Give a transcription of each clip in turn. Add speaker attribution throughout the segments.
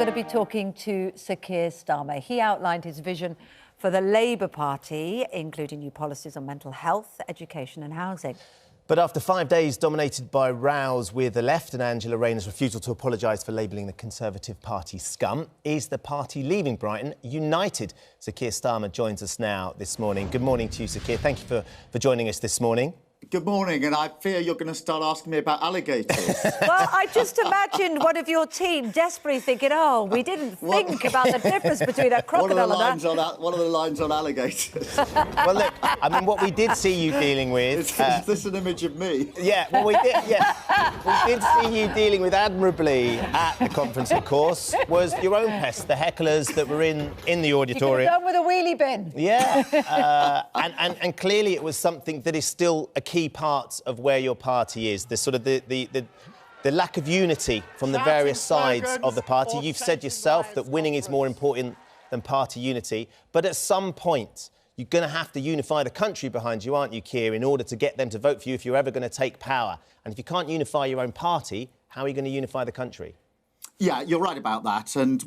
Speaker 1: going to be talking to Sir Keir Starmer. He outlined his vision for the Labour Party, including new policies on mental health, education and housing.
Speaker 2: But after 5 days dominated by rows with the left and Angela Rayner's refusal to apologise for labelling the Conservative Party scum, is the party leaving Brighton united? Sir Keir Starmer joins us now this morning. Good morning to you, Sir Keir. Thank you for joining us this morning.
Speaker 3: Good morning, and I fear you're going to start asking me about alligators.
Speaker 1: Well, I just imagined one of your team desperately thinking, oh, we didn't think about the difference between a crocodile and that.
Speaker 3: One of the lines on alligators.
Speaker 2: Well, look, I mean, what we did see you dealing with...
Speaker 3: Is this an image of me?
Speaker 2: Yeah, well, we did see you dealing with admirably at the conference, of course, was your own pest, the hecklers that were in the auditorium.
Speaker 1: You could have done with a wheelie bin.
Speaker 2: Yeah, and clearly it was something that is still a key part of where your party is, the sort of the lack of unity from the various sides of the party. You've said yourself that winning is more important than party unity, but at some point you're going to have to unify the country behind you, aren't you, Keir, in order to get them to vote for you if you're ever going to take power. And if you can't unify your own party, how are you going to unify the country?
Speaker 3: Yeah, you're right about that. And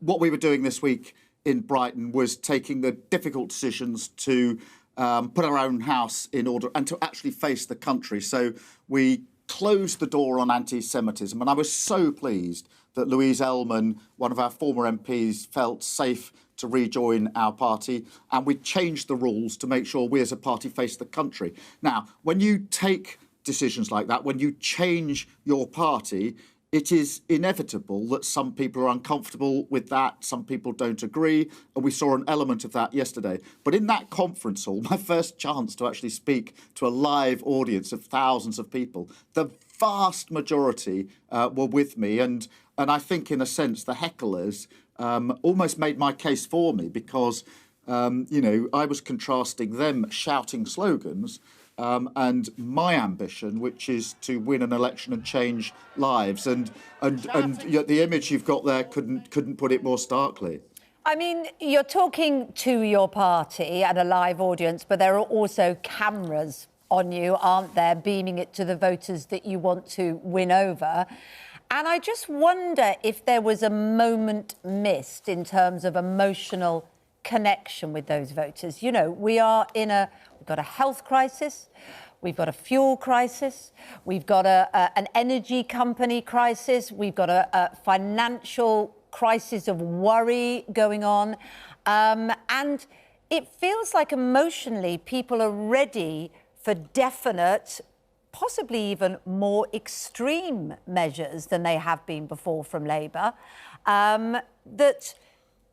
Speaker 3: what we were doing this week in Brighton was taking the difficult decisions to put our own house in order and to actually face the country. So we closed the door on anti-Semitism, and I was so pleased that Louise Ellman, one of our former MPs, felt safe to rejoin our party, and we changed the rules to make sure we as a party face the country. Now, when you take decisions like that, when you change your party, it is inevitable that some people are uncomfortable with that, some people don't agree, and we saw an element of that yesterday. But in that conference hall, my first chance to actually speak to a live audience of thousands of people, the vast majority were with me, and I think, in a sense, the hecklers almost made my case for me because, I was contrasting them shouting slogans and my ambition, which is to win an election and change lives, and the image you've got there couldn't put it more starkly.
Speaker 1: I mean, you're talking to your party and a live audience, but there are also cameras on you, aren't there, beaming it to the voters that you want to win over. And I just wonder if there was a moment missed in terms of emotional connection with those voters. You know, we've got a health crisis, we've got a fuel crisis, we've got an energy company crisis, we've got a financial crisis of worry going on. And it feels like emotionally people are ready for definite, possibly even more extreme measures than they have been before from Labour,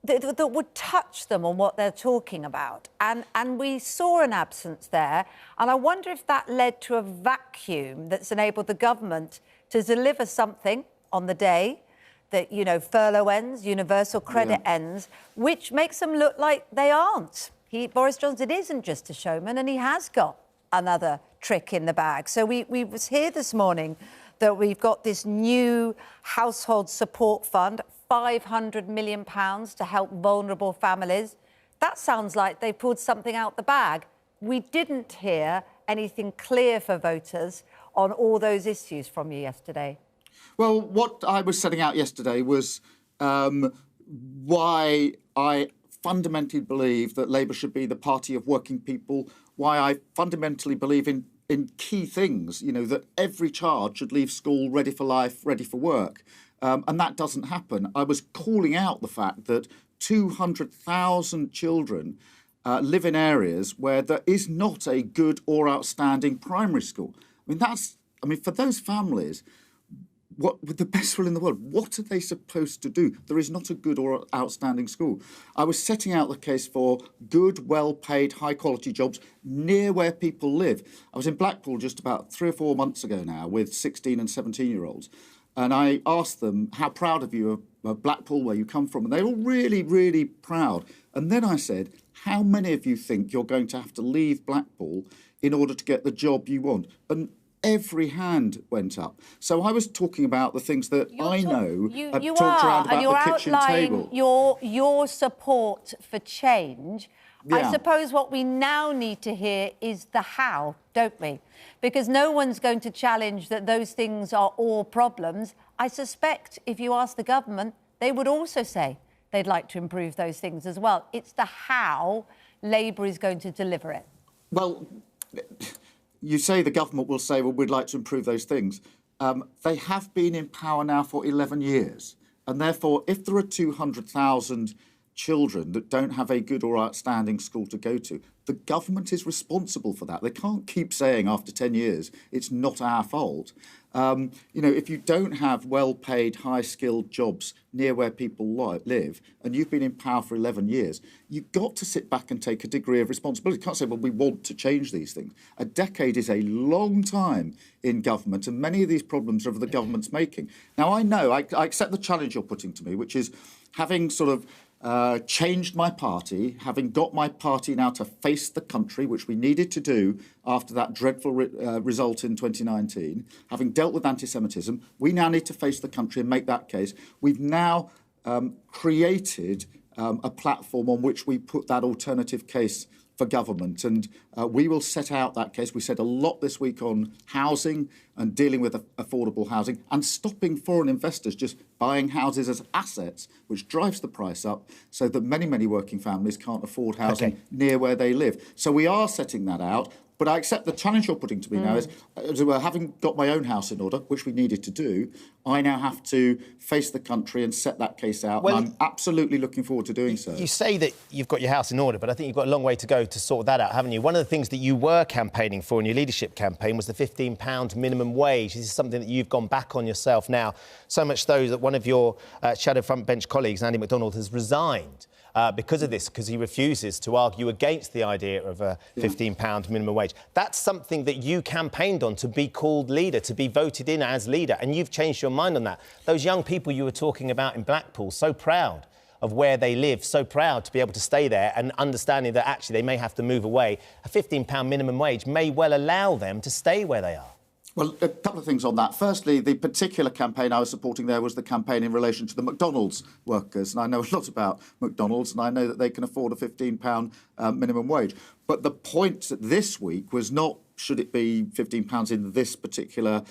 Speaker 1: that would touch them on what they're talking about. And we saw an absence there. And I wonder if that led to a vacuum that's enabled the government to deliver something on the day that, furlough ends, universal credit ends, which makes them look like they aren't. Boris Johnson isn't just a showman, and he has got another trick in the bag. So we was here this morning that we've got this new household support fund, £500 million to help vulnerable families. That sounds like they pulled something out the bag. We didn't hear anything clear for voters on all those issues from you yesterday.
Speaker 3: Well, what I was setting out yesterday was why I fundamentally believe that Labour should be the party of working people, why I fundamentally believe in key things, that every child should leave school ready for life, ready for work. And that doesn't happen. I was calling out the fact that 200,000 children live in areas where there is not a good or outstanding primary school. For those families, with the best will in the world, what are they supposed to do? There is not a good or outstanding school. I was setting out the case for good, well-paid, high-quality jobs near where people live. I was in Blackpool just about 3 or 4 months ago now with 16 and 17-year-olds. And I asked them, how proud of you of Blackpool, where you come from? And they were really, really proud. And then I said, how many of you think you're going to have to leave Blackpool in order to get the job you want? And every hand went up. So I was talking about the things that I know.
Speaker 1: You
Speaker 3: talked
Speaker 1: are,
Speaker 3: around about
Speaker 1: and you're
Speaker 3: the kitchen
Speaker 1: outlining
Speaker 3: table.
Speaker 1: your support for change.
Speaker 3: Yeah.
Speaker 1: I suppose what we now need to hear is the how, don't we? Because no one's going to challenge that those things are all problems. I suspect if you ask the government, they would also say they'd like to improve those things as well. It's the how Labour is going to deliver it.
Speaker 3: Well, you say the government will say, well, we'd like to improve those things. They have been in power now for 11 years. And therefore, if there are 200,000 children that don't have a good or outstanding school to go to, the government is responsible for that. They can't keep saying after 10 years, it's not our fault. If you don't have well-paid, high-skilled jobs near where people live, and you've been in power for 11 years, you've got to sit back and take a degree of responsibility. You can't say, well, we want to change these things. A decade is a long time in government, and many of these problems are of the government's making. Now, I accept the challenge you're putting to me, which is having sort of changed my party, having got my party now to face the country, which we needed to do after that dreadful result in 2019, having dealt with anti-Semitism, we now need to face the country and make that case. We've now created a platform on which we put that alternative case for government, and we will set out that case. We said a lot this week on housing and dealing with affordable housing and stopping foreign investors just buying houses as assets, which drives the price up so that many, many working families can't afford housing near where they live. So we are setting that out. But I accept the challenge you're putting to me now is, having got my own house in order, which we needed to do, I now have to face the country and set that case out. Well, and I'm absolutely looking forward to doing so.
Speaker 2: You say that you've got your house in order, but I think you've got a long way to go to sort that out, haven't you? One of the things that you were campaigning for in your leadership campaign was the £15 minimum wage. This is something that you've gone back on yourself now, so much so that one of your shadow front bench colleagues, Andy McDonald, has resigned. Because of this, because he refuses to argue against the idea of a £15 minimum wage. That's something that you campaigned on, to be called leader, to be voted in as leader, and you've changed your mind on that. Those young people you were talking about in Blackpool, so proud of where they live, so proud to be able to stay there, and understanding that actually they may have to move away. A £15 minimum wage may well allow them to stay where they are.
Speaker 3: Well, a couple of things on that. Firstly, the particular campaign I was supporting there was the campaign in relation to the McDonald's workers. And I know a lot about McDonald's, and I know that they can afford a £15 minimum wage. But the point this week was not, should it be £15 in this particular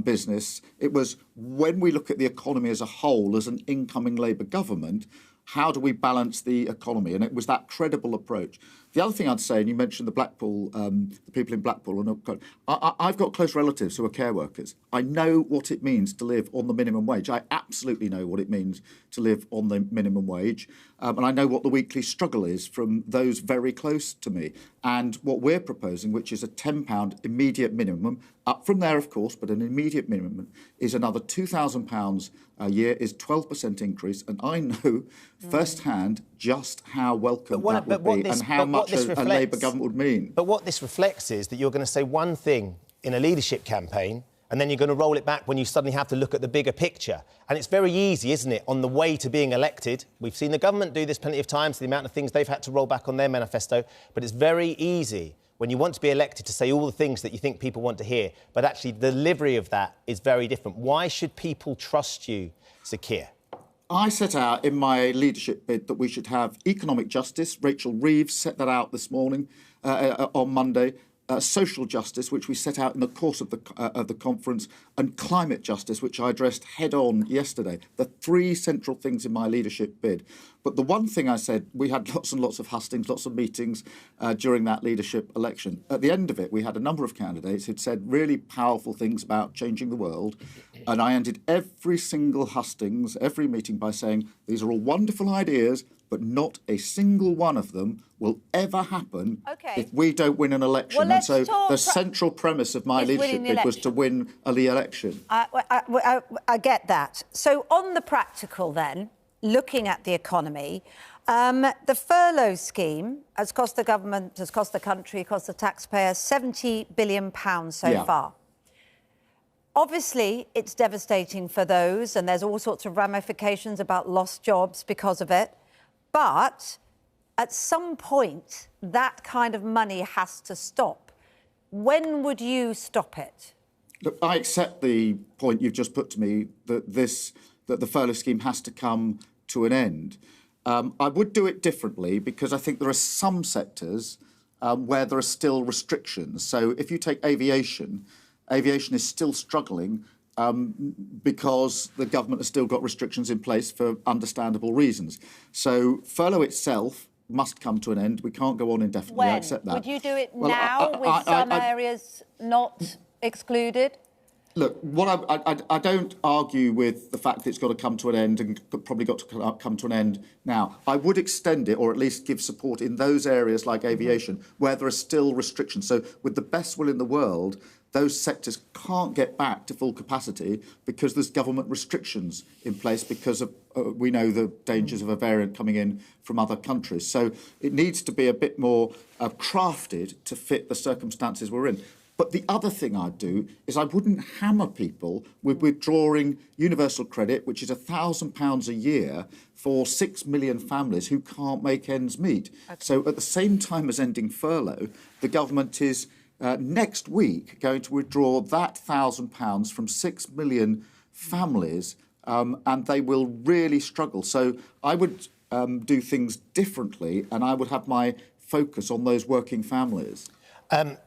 Speaker 3: business? It was, when we look at the economy as a whole, as an incoming Labour government, how do we balance the economy? And it was that credible approach. The other thing I'd say, and you mentioned the Blackpool, the people in Blackpool, and I've got close relatives who are care workers. I know what it means to live on the minimum wage. I absolutely know what it means to live on the minimum wage. And I know what the weekly struggle is from those very close to me. And what we're proposing, which is a £10 immediate minimum, up from there, of course, but an immediate minimum, is another £2,000 a year, is 12% increase. And I know firsthand just how welcome that would be and how much a Labour government would mean.
Speaker 2: But what this reflects is that you're going to say one thing in a leadership campaign, and then you're going to roll it back when you suddenly have to look at the bigger picture. And it's very easy, isn't it, on the way to being elected? We've seen the government do this plenty of times, the amount of things they've had to roll back on their manifesto. But it's very easy when you want to be elected to say all the things that you think people want to hear. But actually, the delivery of that is very different. Why should people trust you, Sir Keir?
Speaker 3: I set out in my leadership bid that we should have economic justice. Rachel Reeves set that out this morning, on Monday. Social justice, which we set out in the course of the conference, and climate justice, which I addressed head-on yesterday. The three central things in my leadership bid. But the one thing I said, we had lots and lots of hustings, lots of meetings during that leadership election. At the end of it, we had a number of candidates who'd said really powerful things about changing the world. And I ended every single hustings, every meeting, by saying, these are all wonderful ideas, but not a single one of them will ever happen if we don't win an election.
Speaker 1: Well,
Speaker 3: and so the central premise of my leadership bid was to win the election.
Speaker 1: I get that. So on the practical then, looking at the economy, the furlough scheme has cost the government, has cost the country, cost the taxpayer £70 billion so far. Obviously, it's devastating for those, and there's all sorts of ramifications about lost jobs because of it. But at some point, that kind of money has to stop. When would you stop it?
Speaker 3: Look, I accept the point you've just put to me, that the furlough scheme has to come to an end. I would do it differently, because I think there are some sectors where there are still restrictions. So if you take aviation, aviation is still struggling because the government has still got restrictions in place for understandable reasons. So furlough itself must come to an end. We can't go on indefinitely.
Speaker 1: When?
Speaker 3: I accept that.
Speaker 1: Would you do it now with some areas not excluded?
Speaker 3: Look, I don't argue with the fact that it's got to come to an end and probably got to come to an end now. I would extend it, or at least give support in those areas like aviation where there are still restrictions. So with the best will in the world, those sectors can't get back to full capacity because there's government restrictions in place because of, we know the dangers of a variant coming in from other countries. So it needs to be a bit more crafted to fit the circumstances we're in. But the other thing I'd do is I wouldn't hammer people with withdrawing universal credit, which is £1,000 a year for 6 million families who can't make ends meet. Okay. So at the same time as ending furlough, the government is next week going to withdraw that £1,000 from 6 million families, and they will really struggle. So I would do things differently, and I would have my focus on those working families.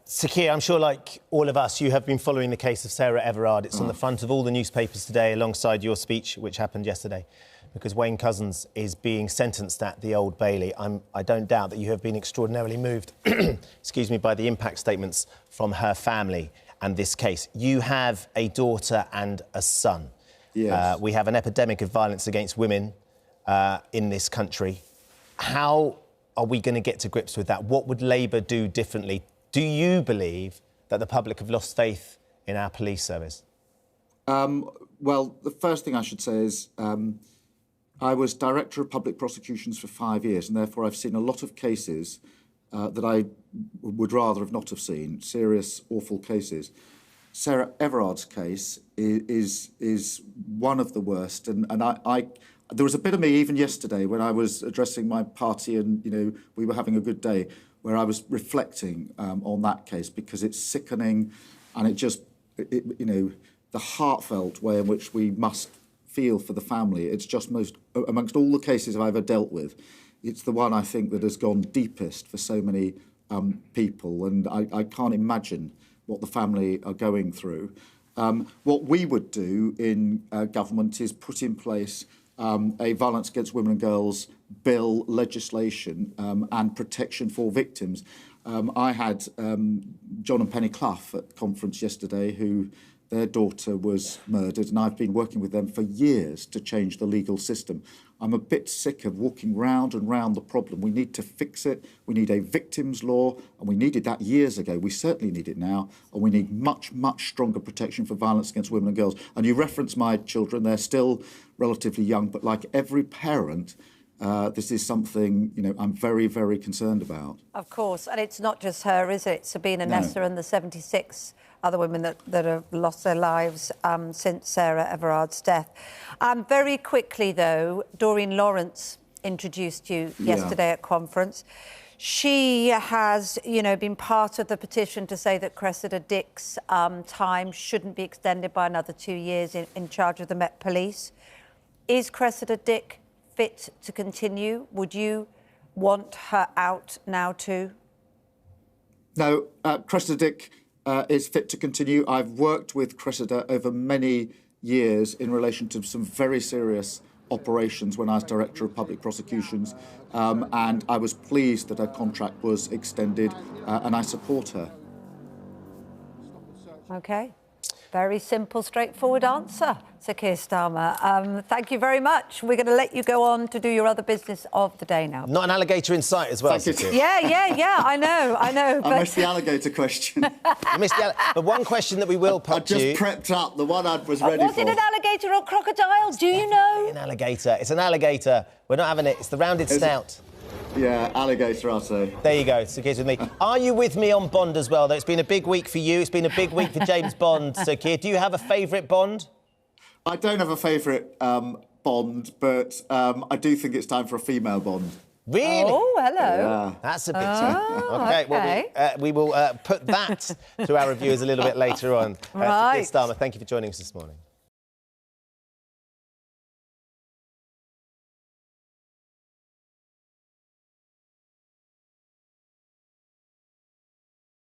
Speaker 2: Sir Keir, I'm sure, like all of us, you have been following the case of Sarah Everard. It's on the front of all the newspapers today, alongside your speech, which happened yesterday, because Wayne Couzens is being sentenced at the Old Bailey. I don't doubt that you have been extraordinarily moved, excuse me, by the impact statements from her family and this case. You have a daughter and a son.
Speaker 3: Yes.
Speaker 2: We have an epidemic of violence against women in this country. How are we going to get to grips with that? What would Labour do differently? Do you believe that the public have lost faith in our police service?
Speaker 3: Well, the first thing I should say is I was Director of Public Prosecutions for 5 years, and therefore I've seen a lot of cases that I would rather have not have seen, serious, awful cases. Sarah Everard's case is one of the worst, and there was a bit of me even yesterday when I was addressing my party and, you know, we were having a good day, where I was reflecting on that case, because it's sickening, and you know, the heartfelt way in which we must feel for the family. It's just amongst all the cases I've ever dealt with, it's the one I think that has gone deepest for so many people, and I can't imagine what the family are going through. What we would do in government is put in place a violence against women and girls bill, legislation and protection for victims. I had John and Penny Clough at the conference yesterday, who their daughter was murdered, and I've been working with them for years to change the legal system. I'm a bit sick of walking round and round the problem. We need to fix it. We need a victims' law, and we needed that years ago. We certainly need it now, and we need much, much stronger protection for violence against women and girls. And you reference my children. They're still relatively young, but like every parent, this is something, you know, I'm very, very concerned about. Of
Speaker 1: course, and it's not just her, is it? Sabina Nessa and the 76 other women that have lost their lives since Sarah Everard's death. Very quickly, though, Doreen Lawrence introduced you yesterday at conference. She has, you know, been part of the petition to say that Cressida Dick's time shouldn't be extended by another 2 years in charge of the Met Police. Is Cressida Dick fit to continue? Would you want her out now too?
Speaker 3: No, Cressida Dick is fit to continue. I've worked with Cressida over many years in relation to some very serious operations when I was Director of Public Prosecutions, and I was pleased that her contract was extended, and I support her.
Speaker 1: OK. Very simple, straightforward answer, Sir Keir Starmer. Thank you very much. We're going to let you go on to do your other business of the day now.
Speaker 2: Not an alligator in sight as well, Sir Keir.
Speaker 1: Yeah, I know.
Speaker 3: I missed the alligator question.
Speaker 2: You missed the one question that we will put to you...
Speaker 3: I just prepped up. The one I was ready for.
Speaker 1: Was it an alligator or crocodile? Do you know?
Speaker 2: An alligator. It's an alligator. We're not having it. It's the rounded snout.
Speaker 3: Yeah, alligator, I'll say.
Speaker 2: There you go. Sir Keir's with me. Are you with me on Bond as well, though? It's been a big week for you. It's been a big week for James Bond, Sir Keir. Do you have a favourite Bond?
Speaker 3: I don't have a favourite Bond, but I do think it's time for a female Bond.
Speaker 2: Really?
Speaker 1: Oh, hello.
Speaker 3: Yeah.
Speaker 2: That's a bit... OK, well, we will put that to our reviewers a little bit later on.
Speaker 1: Right.
Speaker 2: Sir Keir Starmer, thank you for joining us this morning.